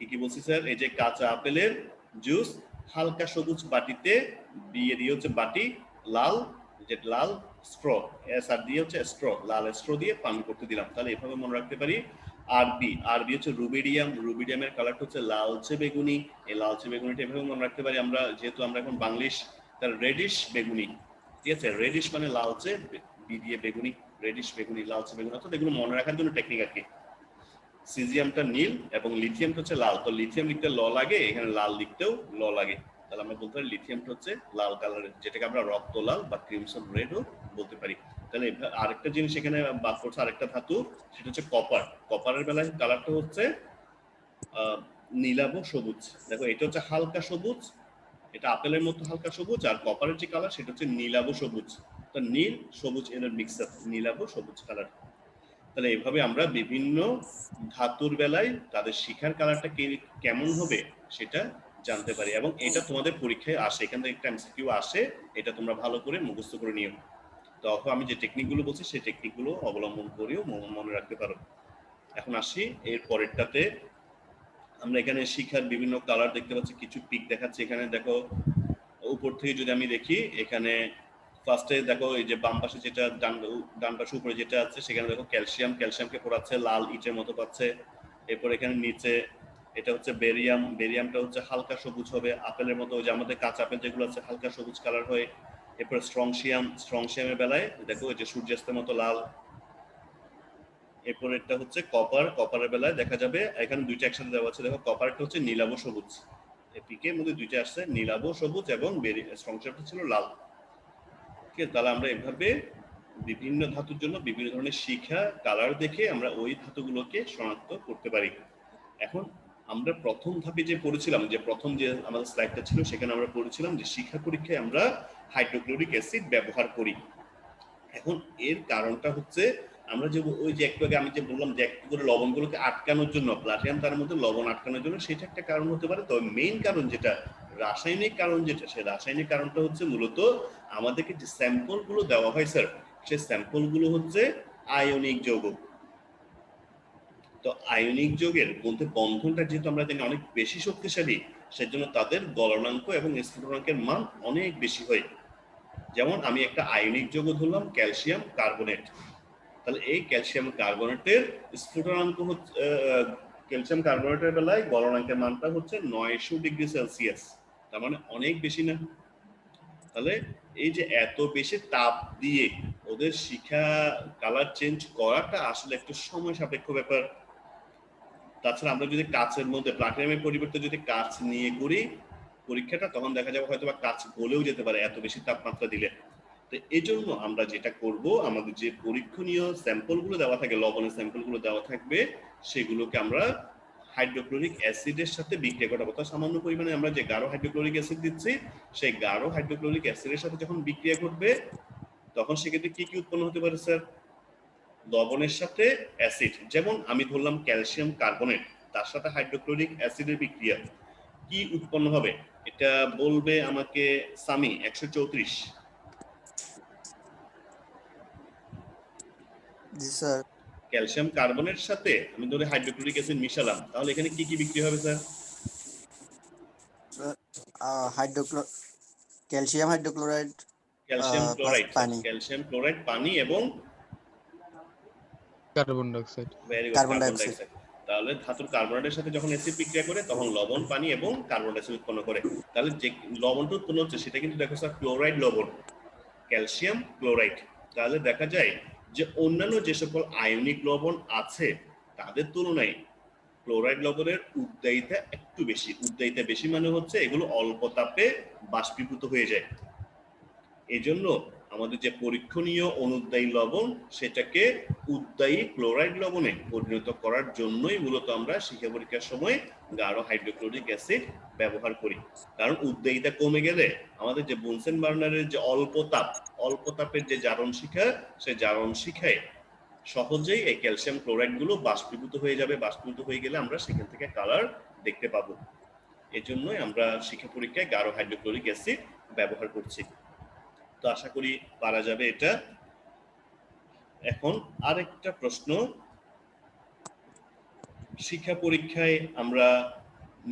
কি বলছি স্যার? এই যে কাঁচা আপেলের জুস হালকা সবুজ বাটিতে দিয়ে হচ্ছে বাটি, লাল স্ট্র, এস আর দিয়ে হচ্ছে স্ট্র, লাল স্ট্র দিয়ে পান করতে দিলাম। তাহলে এভাবে মনে রাখতে পারি। আরবি হচ্ছে রুবিডিয়ামের কালারটা হচ্ছে লালচে বেগুনি। এই লালচে বেগুনিটা এভাবে মনে রাখতে পারি আমরা, যেহেতু আমরা এখন বাংলিশ, তার রেডিশ বেগুনি। ঠিক আছে, রেডিশ মানে লালচে, বি দিয়ে বেগুনি, রেডিশ বেগুনি, লালচে বেগুনি। অর্থাৎ এগুলো মনে রাখার জন্য টেকনিক আর কি। সিজিয়ামটা নীল এবং লিথিয়ামটা হচ্ছে লাল। তো লিথিয়াম লিখতে ল লাগে, এখানে লাল লিখতেও ল লাগে। তাহলে আমরা বলতে পারি লিথিয়ামটা হচ্ছে লাল কালারের, যেটাকে আমরা রক্ত লাল বা ক্রিমসন রেডও বলতে পারি। তাহলে আরেকটা জিনিস এখানে বাদ করছে, আরেকটা ধাতু, সেটা হচ্ছে কপার। কপারের বেলায় কালারটা হচ্ছে নীলাভ সবুজ। দেখো এটা হচ্ছে হালকা সবুজ, এটা আপেলের মতো হালকা সবুজ, আর কপারের যে কালার সেটা হচ্ছে নীলাভ সবুজ। তো নীল সবুজ এদের মিক্সার, নীলাভ সবুজ কালার। তাহলে এভাবে আমরা বিভিন্ন ধাতুর বেলায় তাদের শিখার কালারটা কেমন হবে সেটা জানতে পারি, এবং এটা তোমাদের পরীক্ষায় আসে, এখান থেকে একটা এমসিকিউ আসে, এটা তোমরা ভালো করে মুখস্থ করে নিও। তো আমি যে টেকনিকগুলো বলছি সেই টেকনিকগুলো অবলম্বন করেও মনে রাখতে পারো। এখন আসি এর পরেরটাতে। আমরা এখানে শিখার বিভিন্ন কালার দেখতে পাচ্ছি, কিছু পিক দেখাচ্ছে এখানে। দেখো উপর থেকে যদি আমি দেখি, এখানে ফার্স্টে দেখো এই যে বাম পাশে যেটা, ডান পাশে উপরে যেটা আছে, সেখানে দেখো ক্যালসিয়ামকে পড়াচ্ছে লাল ইটের মতো পাচ্ছে। এরপর এখানে নিচে এটা হচ্ছে বেরিয়ামটা হচ্ছে হালকা সবুজ হবে আপেলের মতো, যে আমাদের কাঁচা আপেল যেগুলো আছে হালকা সবুজ কালার হয়। এরপর স্ট্রংশিয়ামের বেলায় দেখো এই যে সূর্যাস্তের মতো লাল। এরপর এটা হচ্ছে কপারের বেলায় দেখা যাবে এখানে দুইটা একসাথে দেওয়া আছে, দেখো কপারটা হচ্ছে নীলাভ সবুজ, এপিকের মধ্যে দুইটা আসছে নীলাভ সবুজ এবং স্ট্রংশিয়ামটা ছিল লাল। ঠিক আছে, তাহলে আমরা এভাবে বিভিন্ন ধাতুর জন্য বিভিন্ন ধরনের শিখা কালার দেখে আমরা ওই ধাতুগুলোকে শনাক্ত করতে পারি। এখন আমরা প্রথম ধাপে যে পড়েছিলাম, যে প্রথম যে আমাদের স্লাইডটা ছিল সেখানে আমরা পড়েছিলাম যে শিখা পরীক্ষায় আমরা হাইড্রোক্লোরিক অ্যাসিড ব্যবহার করি। এখন এর কারণটা হচ্ছে আমরা যে ওই যে একটু আগে আমি যে বললাম যে একটু করে লবণগুলোকে আটকানোর জন্য, প্লাটিনাম তার মধ্যে লবণ আটকানোর জন্য, সেটা একটা কারণ হতে পারে। তবে মেইন কারণ যেটা রাসায়নিক কারণ, যেটা সেই রাসায়নিক কারণটা হচ্ছে মূলত আমাদেরকে যে স্যাম্পল গুলো দেওয়া হয় স্যার, সেই স্যাম্পল গুলো হচ্ছে আয়নিক যৌগ। তো আয়নিক যৌগের মধ্যে বন্ধনটা যেহেতু আমরা জানি অনেক বেশি শক্তিশালী, সেজন্য তাদের গলনাঙ্ক এবং স্ফুটনাঙ্কের মান অনেক বেশি হয়। যেমন আমি একটা আয়নিক যৌগ ধরলাম ক্যালসিয়াম কার্বনেট, তাহলে এই ক্যালসিয়াম কার্বনেটের স্ফুটনাঙ্ক হচ্ছে ক্যালসিয়াম কার্বনেটের বেলায় গলনাঙ্কের মানটা হচ্ছে 900 ডিগ্রি সেলসিয়াস, তার মানে অনেক বেশি না? তাহলে এই যে এত বেশি তাপ দিয়ে ওদের শিখা কালার চেঞ্জ করাটা আসলে একটু সময় সাপেক্ষ ব্যাপার। তাছাড়া আমরা যদি কাচের মধ্যে প্লাটিনামের পরিবর্তে যদি কাচ নিয়ে করি পরীক্ষাটা, তখন দেখা যাবে হয়তো বা কাচ গলেও যেতে পারে এত বেশি তাপমাত্রা দিলে। তো এই জন্য আমরা যেটা করব, আমাদের যে পরীক্ষণীয় স্যাম্পলগুলো দেওয়া থাকে, লবণের স্যাম্পলগুলো দেওয়া থাকবে, সেগুলোকে আমরা হাইড্রোক্লোরিক অ্যাসিডের সাথে বিক্রিয়া ঘটাবো। তো সামান্য পরিমাণে আমরা যে গাঢ় হাইড্রোক্লোরিক অ্যাসিড দিচ্ছি, সেই গাঢ় হাইড্রোক্লোরিক অ্যাসিডের সাথে যখন বিক্রিয়া ঘটবে তখন সেক্ষেত্রে কি কি উৎপন্ন হতে পারে স্যার? লবণের সাথে অ্যাসিড, যেমন আমি ধরলাম ক্যালসিয়াম কার্বনেট, তার সাথে হাইড্রোক্লোরিক অ্যাসিডের বিক্রিয়া কি উৎপন্ন হবে এটা বলবে আমাকে সামি। 134। জি স্যার। ক্যালসিয়াম কার্বনের সাথে আমি ধরে হাইড্রোক্লোরিক অ্যাসিড মিশালাম, তাহলে এখানে কি কি বিক্রি হবে sir? Calcium hydrochloride, calcium chloride, পানি। ক্যালসিয়াম ক্লোরাইড, পানি এবং কার্বন ডাইঅক্সাইড। Carbon dioxide. তাহলে ধাতুর কার্বনেটের সাথে যখন অ্যাসিড বিক্রিয়া করে তখন লবণ, পানি এবং কার্বন ডাইঅক্সাইড উৎপন্ন করে। তাহলে যে লবণটা উৎপন্ন হচ্ছে সেটা কিন্তু দেখো স্যার ক্লোরাইড লবণ, ক্যালসিয়াম ক্লোরাইড। তাহলে দেখা যায় যে অন্যান্য যে সকল আয়নিক লবণ আছে তাদের তুলনায় ক্লোরাইড লবণের উদ্দায়িতা একটু বেশি। উদ্দায়িতা বেশি মানে হচ্ছে এগুলো অল্প তাপে বাষ্পীভূত হয়ে যায়। এই জন্য আমাদের যে পরীক্ষণীয় অনুদ্দায়ী লবণ সেটাকে উদ্দায়ী ক্লোরাইড লবণে পরিণত করার জন্যই মূলত আমরা শিখা পরীক্ষার সময় গাঢ় হাইড্রোক্লোরিক অ্যাসিড ব্যবহার করি। কারণ উদ্দায়িতা কমে গেলে আমাদের যে বুনসেন বার্নারের যে অল্প তাপের যে জারণ শিখা, সেই জারণ শিখায় সহজেই এই ক্যালসিয়াম ক্লোরাইড গুলো বাষ্পীভূত হয়ে যাবে। বাষ্পীভূত হয়ে গেলে আমরা সেখান থেকে কালার দেখতে পাবো। এজন্যই আমরা শিখা পরীক্ষায় গাঢ় হাইড্রোক্লোরিক অ্যাসিড ব্যবহার করছি। তো আশা করি পারা যাবে এটা। এখন আরেকটা প্রশ্ন, শিক্ষা পরীক্ষায় আমরা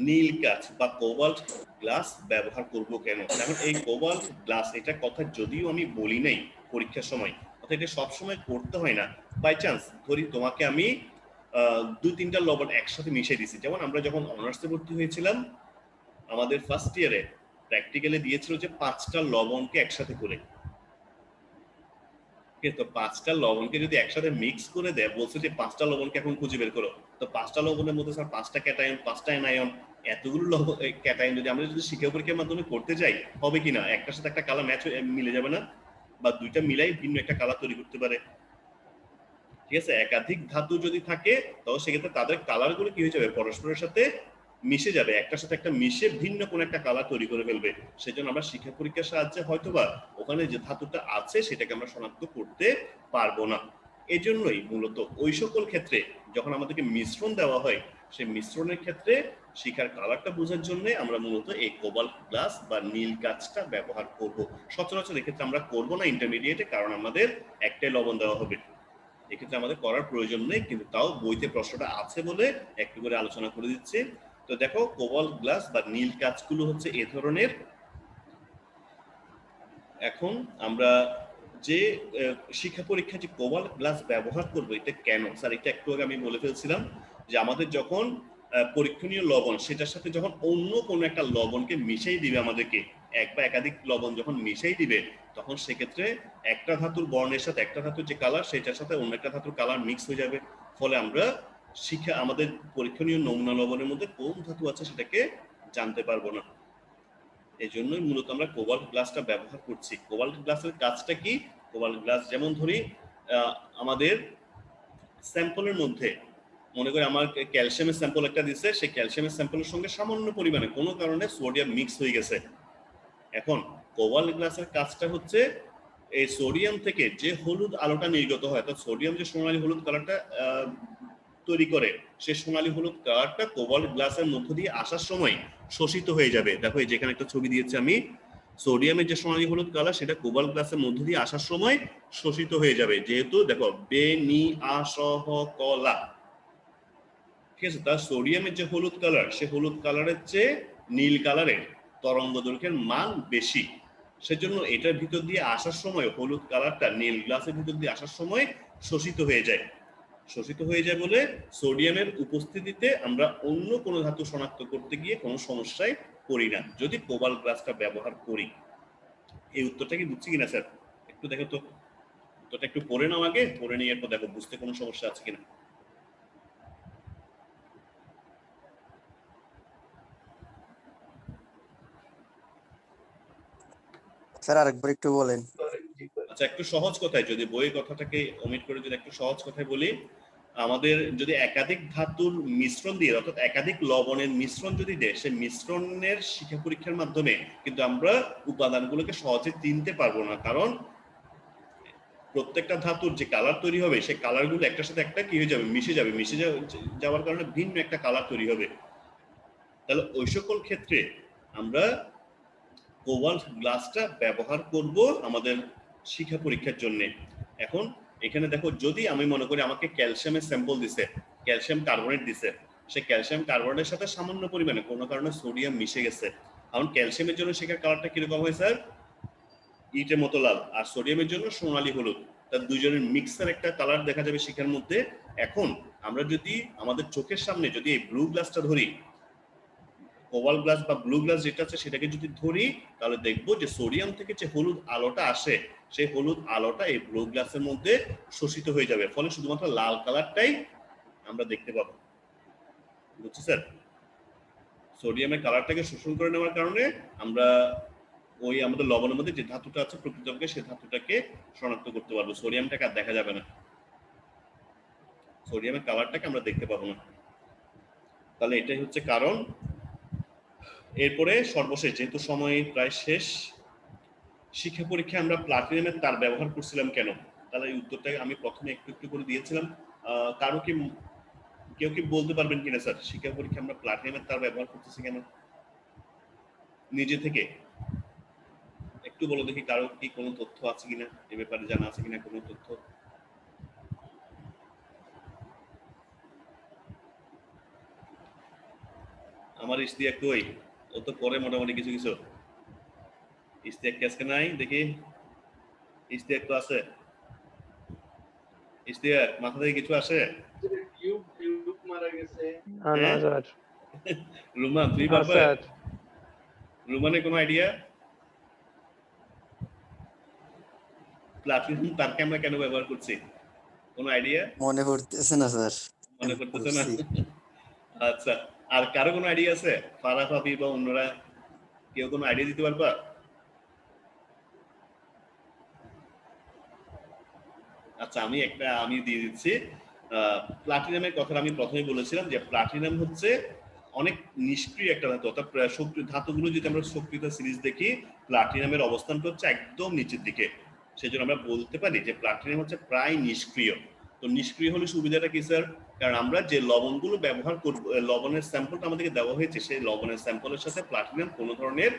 নীল কাচ বা কোবাল্ট গ্লাস ব্যবহার করব কেন? কারণ এই কোবাল্ট গ্লাস এটা কথা যদিও আমি বলি নাই পরীক্ষার সময়, অর্থাৎ এটা সবসময় করতে হয় না। বাই চান্স ধরি তোমাকে আমি 2-3টা লবণ একসাথে মিশিয়ে দিছি। যেমন আমরা যখন অনার্সে ভর্তি হয়েছিলাম আমাদের ফার্স্ট ইয়ারে প্র্যাকটিক্যালে দিয়েছিল যে 5টা লবণকে একসাথে করে, তো 5টা লবণকে যদি একসাথে মিক্স করে দেয়, বলছে যে 5টা লবণকে এখন খুঁজে বের করো। তো 5টা লবণের মধ্যে স্যার 5টা ক্যাটায়ন, 5টা অ্যানায়ন, এতগুলো ক্যাটায়ন যদি আমরা যদি শিক্ষা পরীক্ষার মাধ্যমে করতে যাই হবে কিনা? একটার সাথে একটা কালার ম্যাচ মিলে যাবে না? বা দুইটা মিলাই ভিন্ন একটা কালার তৈরি করতে পারে। ঠিক আছে, একাধিক ধাতু যদি থাকে তাহলে সেক্ষেত্রে তাদের কালার গুলো কি হয়ে যাবে? পরস্পরের সাথে মিশে যাবে, একটার সাথে একটা মিশে ভিন্ন কোন একটা কালার তৈরি করে ফেলবে। সেজন্য আমরা শিক্ষা পরীক্ষার সাহায্যে হয়তোবা ওখানে যে ধাতুটা আছে সেটাকে আমরা শনাক্ত করতে পারবো না। এই জন্যই মূলত ওই সকল ক্ষেত্রে যখন আমাদেরকে মিশ্রণ দেওয়া হয়, সেই মিশ্রণের ক্ষেত্রে শিখার কালারটা বোঝার জন্য আমরা মূলত এই কোবাল্ট গ্লাস বা নীল কাচটা ব্যবহার করব। সচরাচর এক্ষেত্রে আমরা করব না ইন্টারমিডিয়েটে, কারণ আমাদের একটাই লবণ দেওয়া হবে, এক্ষেত্রে আমাদের করার প্রয়োজন নেই। কিন্তু তাও বইতে প্রশ্নটা আছে বলে একটু করে আলোচনা করে দিচ্ছি। তো দেখো কোবাল্ট গ্লাস বা নীল কাচগুলো হচ্ছে এ ধরনের। এখন আমরা যে শিক্ষা পরীক্ষায় যে কোবাল্ট গ্লাস ব্যবহার করব এটা কেন স্যার? এটা একটু আগে আমি বলে ফেলছিলাম যে আমাদের যখন পরীক্ষণীয় লবণ সেটার সাথে যখন অন্য কোনো একটা লবণকে মিশাই দিবে, আমাদেরকে এক বা একাধিক লবণ যখন মিশাই দিবে, তখন সেক্ষেত্রে একটা ধাতুর বর্ণের সাথে একটা ধাতুর যে কালার সেটার সাথে অন্য একটা ধাতুর কালার মিক্স হয়ে যাবে, ফলে আমরা আমাদের পরীক্ষণীয় নমুনা লবণের মধ্যে কোন ধাতু আছে সেটাকে জানতে পারবো না। এই জন্যই মূলত আমরা কোবাল্ট গ্লাসটা ব্যবহার করছি। কোবাল্ট গ্লাসের কাজটা কি? কোবাল্ট গ্লাস যেমন ধরি আমাদের স্যাম্পলের মধ্যে মনে করি আমার ক্যালসিয়ামের স্যাম্পল একটা দিচ্ছে, সেই ক্যালসিয়ামের স্যাম্পলের সঙ্গে সামান্য পরিমাণে কোনো কারণে সোডিয়াম মিক্স হয়ে গেছে। এখন কোবাল্ট গ্লাসের কাজটা হচ্ছে এই সোডিয়াম থেকে যে হলুদ আলোটা নির্গত হয়, অর্থাৎ সোডিয়াম যে সোনালী হলুদ কালারটা তৈরি করে, সেই সোনালী হলুদ কালারটা কোবাল্ট গ্লাসের মধ্য দিয়ে আসার সময় শোষিত হয়ে যাবে। দেখো এই যেখানে একটা ছবি দিয়েছি আমি, সোডিয়ামের যে সোনালী হলুদ কালার সেটা কোবাল্ট গ্লাসের মধ্য দিয়ে আসার সময় শোষিত হয়ে যাবে। যেহেতু দেখো কলা, ঠিক আছে, তার সোডিয়ামের যে হলুদ কালার, সে হলুদ কালারের চেয়ে নীল কালারের তরঙ্গ দৈর্ঘ্যের মান বেশি, সেজন্য এটার ভিতর দিয়ে আসার সময় হলুদ কালারটা নীল গ্লাসের ভিতর দিয়ে আসার সময় শোষিত হয়ে যায়। শোষিত হয়ে যায় বলে সোডিয়ামের উপস্থিতিতে আমরা অন্য কোনো ধাতু শনাক্ত করতে গিয়ে কোনো সমস্যায় পড়ি না যদি কোবাল্ট গ্লাসটা ব্যবহার করি। এই উত্তরটা কি বুঝছি কিনা স্যার? একটু দেখো তো, উত্তরটা একটু পড়ে নাও আগে, পড়ে নিয়ে এরপর দেখো বুঝতে কোনো সমস্যা আছে কিনা। স্যার আরেকবার একটু বলেন। আচ্ছা, একটু সহজ কথায়, যদি বইয়ের কথাটাকে ওমিট করে যদি একটু সহজ কথায় বলি, আমাদের যদি একাধিক ধাতুর মিশ্রণ দিয়ে, অর্থাৎ একাধিক লবণের মিশ্রণ যদি দেয়, সে মিশ্রণের শিক্ষা পরীক্ষার মাধ্যমে কিন্তু আমরা উপাদানগুলোকে সহজে চিনতে পারবো না, কারণ প্রত্যেকটা ধাতুর যে কালার তৈরি হবে সেই কালারগুলো একটার সাথে একটা কি হয়ে যাবে, মিশে যাওয়ার কারণে ভিন্ন একটা কালার তৈরি হবে। তাহলে ওই সকল ক্ষেত্রে আমরা কোবাল্ট গ্লাসটা ব্যবহার করব আমাদের শিক্ষা পরীক্ষার জন্য। এখন এখানে দেখো, যদি আমি মনে করি আমাকে ক্যালসিয়ামের স্যাম্পল দিছে, ক্যালসিয়াম কার্বনেট দিছে, সেই ক্যালসিয়াম কার্বনেটের সাথে সামান্য পরিমাণে কোনো কারণে সোডিয়াম মিশে গেছে। এখন ক্যালসিয়ামের জন্য শেখার কালারটা কিরকম হয় স্যার? ইটের মতো লাল, আর সোডিয়ামের জন্য সোনালী হলুদ। তার দুইজনের মিক্সার একটা কালার দেখা যাবে শিখার মধ্যে। এখন আমরা যদি আমাদের চোখের সামনে যদি এই ব্লু গ্লাসটা ধরি, কোবাল্ট গ্লাস বা ব্লু গ্লাস যেটা আছে সেটাকে যদি ধরি, তাহলে দেখবো যে সোডিয়াম থেকে যে হলুদ আলোটা আসে, সেই হলুদ আলোটা এই ব্লু গ্লাসের মধ্যে শোষিত হয়ে যাবে, ফলে শুধুমাত্র লাল কালারটাই আমরা দেখতে পাবো। বুঝছি স্যার? সোডিয়ামের কালারটাকে শোষণ করে নেওয়ার কারণে আমরা ওই আমাদের লবণের মধ্যে যে ধাতুটা আছে প্রকৃতপক্ষে সেই ধাতুটাকে শনাক্ত করতে পারবো। সোডিয়ামটাকে আর দেখা যাবে না, সোডিয়ামের কালারটাকে আমরা দেখতে পাবো না। তাহলে এটাই হচ্ছে কারণ। এরপরে সর্বশেষ, যেহেতু সময় প্রায় শেষ, শিক্ষা পরীক্ষায় আমরা প্লাটিনামের তার ব্যবহার করছিলাম কেন? তাহলে এই উত্তরটা আমি প্রথমে একটু একটু করে দিয়েছিলাম। কেউ কি বলতে পারবেন কিনা স্যার, শিক্ষা পরীক্ষায় আমরা প্লাটিনামের তার ব্যবহার করতেছি কেন? নিজে থেকে একটু বলো দেখি, কারো কি কোনো তথ্য আছে কিনা, এ ব্যাপারে জানা আছে কিনা কোনো তথ্য? আমার ইশতিয়াক কই? ও তো করে মোটামুটি কিছু কিছু। ইশতিয়াক কি আজকে নাই? দেখি ইশতিয়াক তো আছে। ইশতিয়াক, মাথা থেকে কিছু আসে? না স্যার। রুমান, তুই পারবে? রুমানের কোনো আইডিয়া? প্লাটিনাম তারকে আমরা কেন ব্যবহার করছি, কোনো আইডিয়া? মনে পড়তেছে না স্যার। মনে পড়তেছে না? আচ্ছা, আর কারো কোনো আইডিয়া আছে? ফারাহ, ফাবি বা অন্যরা কেউ কোনো আইডিয়া দিতে পারবা? আচ্ছা, আমি দিয়ে দিচ্ছি। প্লাটিনামের কথা আমি প্রথমে বলেছিলাম যে প্লাটিনাম হচ্ছে অনেক নিষ্ক্রিয় একটা ধাতু, অর্থাৎ ধাতুগুলো যদি আমরা সক্রিয়তা সিরিজ দেখি, প্লাটিনামের অবস্থানটা হচ্ছে একদম নিচের দিকে। সেজন্য আমরা বলতে পারি যে প্লাটিনাম হচ্ছে প্রায় নিষ্ক্রিয়। তো নিষ্ক্রিয় হলে সুবিধাটা কি স্যার? কারণ আমরা যে লবণগুলো ব্যবহার করব, লবণের স্যাম্পলটা আমাদেরকে দেওয়া হয়েছে, সেই লবণের স্যাম্পলের সাথে প্লাটিনাম কোনো ধরনের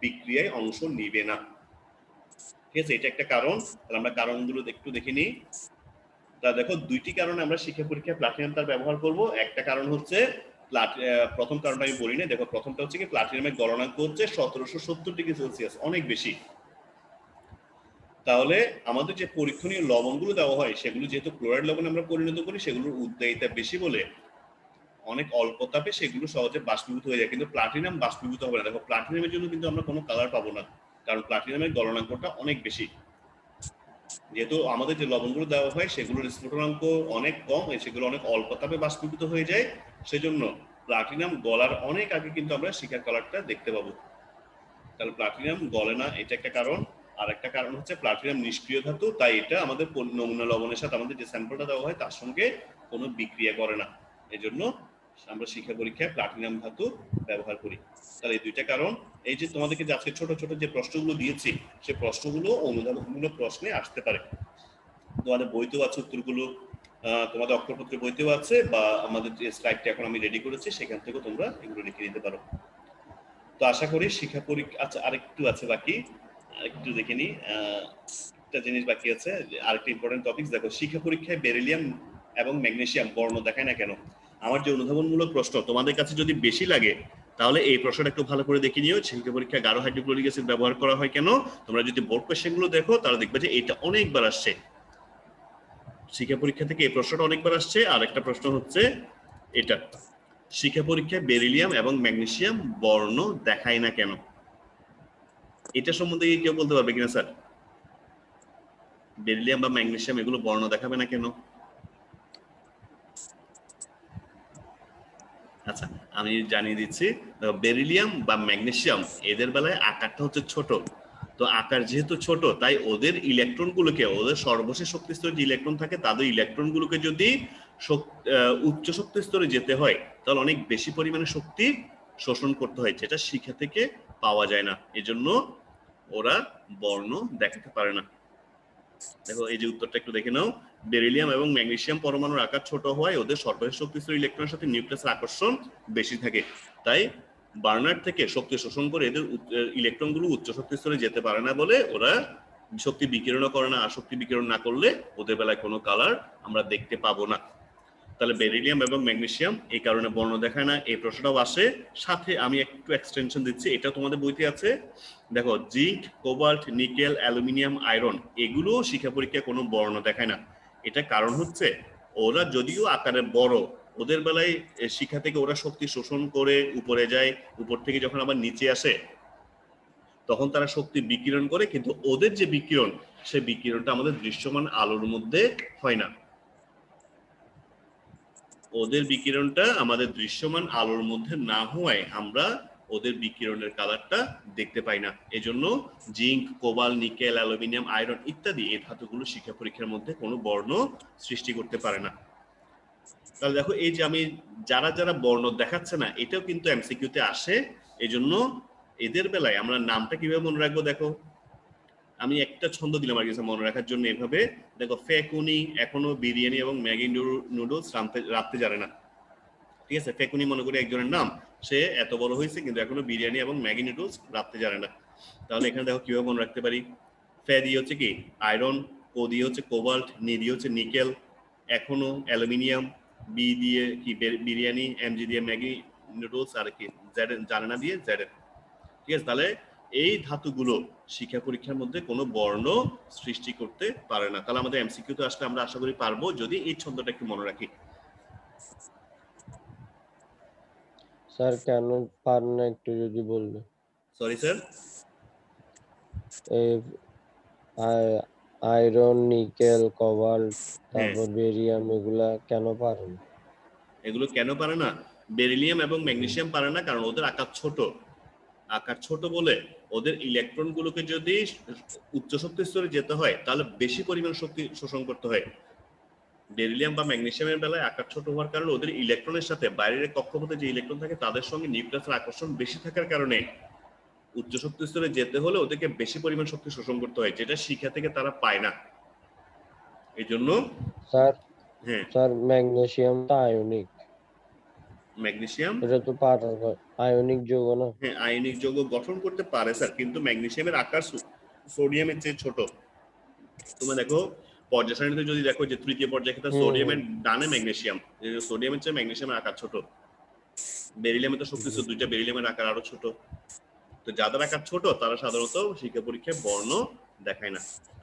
বিক্রিয়ায় অংশ নিবে না। ঠিক আছে, এটা একটা কারণ। তাহলে আমরা কারণগুলো একটু দেখে নিই। তা দেখো, দুইটি কারণে আমরা শিক্ষা পরীক্ষায় প্লাটিনাম তার ব্যবহার করব। একটা কারণ হচ্ছে প্রথম কারণটা আমি বলি না, দেখো প্রথমটা হচ্ছে কি, প্লাটিনামের গলনাঙ্ক হচ্ছে 1770 ডিগ্রি সেলসিয়াস, অনেক বেশি। তাহলে আমাদের যে পরীক্ষণীয় লবণগুলো দেওয়া হয় সেগুলো যেহেতু ক্লোরাইড লবণে আমরা পরিণত করি, সেগুলোর উদ্দায়িতা বেশি বলে অনেক অল্প তাপে সেগুলো সহজে বাষ্পীভূত হয়ে যায়, কিন্তু প্লাটিনাম বাষ্পীভূত হবে না। দেখো প্লাটিনামের জন্য কিন্তু আমরা কোনো কালার পাবো না, কারণ প্লাটিনামের গলনাঙ্কটা অনেক বেশি। যেহেতু আমাদের যে লবণগুলো দেওয়া হয় সেগুলোর স্ফুটনাঙ্ক অনেক কম, সেগুলো অনেক অল্প তাপে বাষ্পীভূত হয়ে যায়, সেজন্য প্লাটিনাম গলার অনেক আগে কিন্তু আমরা শিখার কালারটা দেখতে পাবো। তাহলে প্লাটিনাম গলে না, এটা একটা কারণ। আর একটা কারণ হচ্ছে প্লাটিনাম নিষ্ক্রিয় ধাতু, তাই এটা আমাদের নমুনা লবণের সাথে আমাদের যে স্যাম্পলটা দেওয়া হয় তার সঙ্গে কোনো বিক্রিয়া করে না, এজন্য আমরা শিক্ষা পরীক্ষায় প্লাটিনাম ধাতু ব্যবহার করি। তাহলে এই দুইটা কারণ। এই যে তোমাদেরকে আজকে ছোট ছোট যে প্রশ্নগুলো দিয়েছি সেই প্রশ্নগুলো অনুধাবনমূলক প্রশ্নে আসতে পারে। তোমাদের বইতেও আছে উত্তরগুলো, তোমাদের অক্ষরপত্রের বইতেও আছে, বা আমাদের যে স্লাইডটা এখন আমি রেডি করেছি সেখান থেকেও তোমরা এগুলো লিখে নিতে পারো। তো আশা করি শিক্ষা পরীক্ষা, আচ্ছা আরেকটু আছে বাকি, আরেকটু দেখে নি। একটা জিনিস বাকি আছে, আরেকটা ইম্পর্টেন্ট টপিক। দেখো, শিক্ষা পরীক্ষায় বেরিলিয়াম এবং ম্যাগনেসিয়াম বর্ণ দেখায় না কেন? আমার যে অনুধাবনমূলক প্রশ্ন তোমাদের কাছে যদি বেশি লাগে তাহলে এই প্রশ্নটা একটু ভালো করে দেখে নিও। শিক্ষা পরীক্ষায় গাঢ় হাইড্রোক্লোরিক অ্যাসিড ব্যবহার করা হয় কেন? তোমরা যদি বোর্ড কোশ্চেনগুলো দেখো তাহলে দেখবে যে এটা অনেকবার আসছে শিক্ষা পরীক্ষা থেকে, এই প্রশ্নটা অনেকবার আসছে। আর একটা প্রশ্ন হচ্ছে এটা, শিক্ষা পরীক্ষায় বেরিলিয়াম এবং ম্যাগনেসিয়াম বর্ণ দেখায় না কেন? এটা সম্বন্ধে কেউ বলতে পারবে কিনা স্যার? বেরিলিয়াম বা ম্যাগনেসিয়াম এগুলো বর্ণ দেখাবে না কেন? আচ্ছা, আমি জানিয়ে দিচ্ছি। বেরিলিয়াম বা ম্যাগনেসিয়াম এদের বেলায় আকারটা হচ্ছে ছোট, তো আকার যেহেতু ছোট তাই ওদের ইলেকট্রনগুলোকে, ওদের সর্বশেষ শক্তি স্তরে যে ইলেকট্রন থাকে তাদের ইলেকট্রনগুলোকে যদি উচ্চ শক্তি স্তরে যেতে হয় তাহলে অনেক বেশি পরিমাণে শক্তি শোষণ করতে হয়, যেটা শিখা থেকে পাওয়া যায় না, এজন্য ওরা বর্ণ দেখাতে পারে না। দেখো এই যে উত্তরটা একটু দেখে নাও। বেরিলিয়াম এবং ম্যাগনেসিয়াম পরমাণুর আকার ছোট হওয়ায় ওদের সর্বশেষ শক্তি স্তরের ইলেকট্রনের সাথে নিউক্লিয়াসের আকর্ষণ বেশি থাকে, তাই বার্নার থেকে শক্তি শোষণ করে এদের ইলেকট্রনগুলো উচ্চ শক্তি স্তরে যেতে পারে না বলে ওরা শক্তি বিকিরণ করে না। আর শক্তি বিকিরণ না করলে ওদের বেলায় কোনো কালার আমরা দেখতে পাবো না। তাহলে বেরিলিয়াম এবং ম্যাগনেসিয়াম এই কারণে বর্ণ দেখায় না, এই প্রশ্নটাও আসে। সাথে আমি একটু এক্সটেনশন দিচ্ছি, এটা তোমাদের বইতে আছে। দেখো, zinc, cobalt, nickel, aluminium, iron এগুলো শিক্ষা পরীক্ষায় কোনো বর্ণ দেখায় না। এটা কারণ হচ্ছে ওরা যদিও আকারে বড়, ওদের বেলায় শিক্ষা থেকে ওরা শক্তি শোষণ করে উপরে যায়, উপর থেকে যখন আবার নিচে আসে তখন তারা শক্তি বিকিরণ করে, কিন্তু ওদের যে বিকিরণ সেই বিকিরণটা আমাদের দৃশ্যমান আলোর মধ্যে হয় না। ওদের বিকিরণটা আমাদের দৃশ্যমান আলোর মধ্যে না হওয়ায় আমরা ওদের বিকিরণের কালারটা দেখতে পাই না। এজন্য জিঙ্ক, কোবাল, নিকেল, অ্যালুমিনিয়াম, আয়রন ইত্যাদি এই ধাতুগুলো শিক্ষা পরীক্ষার মধ্যে কোনো বর্ণ সৃষ্টি করতে পারে না। তাহলে দেখো, এই যে আমি যারা যারা বর্ণ দেখাচ্ছে না এটাও কিন্তু এমসিকিউতে আসে, এজন্য এদের বেলায় আমরা নামটা কিভাবে মনে রাখবো? দেখো, আমি একটা ছন্দ দিলাম আর কিছু মনে রাখার জন্য। এভাবে দেখো, ফেকুনি এখনো বিরিয়ানি এবং ম্যাগি নুডলস রাখতে জানে না, ঠিক আছে? ফেকুনি মনে করি একজনের নাম, সে এত বড় হয়েছে কিন্তু এখনো বিরিয়ানি এবং ম্যাগি নুডলস রাখতে জানে না। তাহলে এখানে দেখো কিভাবে মনে রাখতে পারি। ফে দিয়ে হচ্ছে কি আয়রন, ও দিয়ে হচ্ছে কোবাল্ট, নি দিয়ে হচ্ছে নিকেল, এখনো অ্যালুমিনিয়াম, বি দিয়ে কি বিরিয়ানি, এম জি দিয়ে ম্যাগি নুডলস, আর কি জেড জানে না দিয়ে জেড। ঠিক আছে? তাহলে এই ধাতুগুলো শিক্ষা পরীক্ষার মধ্যে কোনো বর্ণ সৃষ্টি করতে পারে না। তাহলে আমাদের এমসিকিউতে আসলে আমরা আশা করি পারবো যদি এই ছন্দটা একটু মনে রাখি। স্যার কেন পারেন না একটু যদি বলবেন? Sorry sir. এই আয়রন, নিকেল, কোবাল্ট, তারপর বেরিয়াম এগুলা কেন পারেন? এগুলো কেন পারে না? বেরিলিয়াম এবং ম্যাগনেসিয়াম পারে না কারণ ওদের আকার ছোট। আকার ছোট বলে ওদের ইলেকট্রন গুলোকে যদি উচ্চ শক্তি স্তরে যেতে হয় তাহলে বেশি পরিমাণ শক্তি শোষণ করতে হয়। বেরিলিয়াম বা ম্যাগনেসিয়ামের বেলায় আকার ছোট হওয়ার কারণে ওদের ইলেকট্রনের সাথে বাইরের কক্ষপথে যে ইলেকট্রন থাকে তাদের সঙ্গে নিউক্লিয়াসের আকর্ষণ বেশি থাকার কারণে উচ্চ শক্তি স্তরে যেতে হলে ওদেরকে বেশি পরিমাণ শক্তি শোষণ করতে হয়, যেটা শিক্ষা থেকে তারা পায় না। এই জন্য স্যার, হ্যাঁ, স্যার ম্যাগনেসিয়াম তো আয়নিক। ম্যাগনেসিয়াম এটা তো আয়নিক যৌগ না? হ্যাঁ, আয়নিক যৌগ গঠন করতে পারে স্যার, কিন্তু ম্যাগনেসিয়ামের আকার সোডিয়ামের চেয়ে ছোট। তোমরা দেখো পর্যায় সারণীতে যদি দেখো যে তৃতীয় পর্যায়ে ক্ষেত্রে সোডিয়ামের ডানে ম্যাগনেসিয়াম, সোডিয়ামের চেয়ে ম্যাগনেসিয়ামের আকার ছোট। বেরিলিয়ামের তো শক্তি দুইটা, বেরিলিয়ামের আকার আরো ছোট। তো যাদের আকার ছোট তারা সাধারণত শিক্ষা পরীক্ষায় বর্ণ দেখায় না।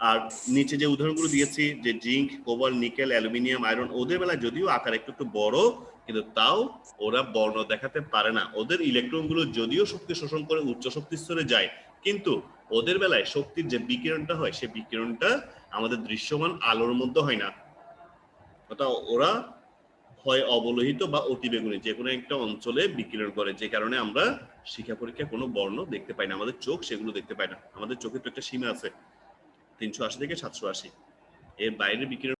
আর নিচে যে উদাহরণগুলো দিয়েছি যে zinc, cobalt, nickel, aluminium, iron ওদের বেলায় যদিও আকার একটু একটু বড় কিন্তু তাও ওরা বর্ণ দেখাতে পারে না। ওদের ইলেকট্রনগুলো যদিও শক্তি শোষণ করে উচ্চ শক্তি স্তরে যায় কিন্তু ওদের বেলায় শক্তির যে বিকিরণটা হয় সেই বিকিরণটা আমাদের দৃশ্যমান আলোর মধ্যে হয় না, অর্থাৎ ওরা হয় অবলোহিত বা অতিবেগুনি যে কোনো একটা অঞ্চলে বিকিরণ করে, যে কারণে আমরা শিক্ষা পরীক্ষায় কোনো বর্ণ দেখতে পাই না, আমাদের চোখ সেগুলো দেখতে পায় না। আমাদের চোখের তো একটা সীমা আছে 380 থেকে 780, এর বাইরে বিকিরণ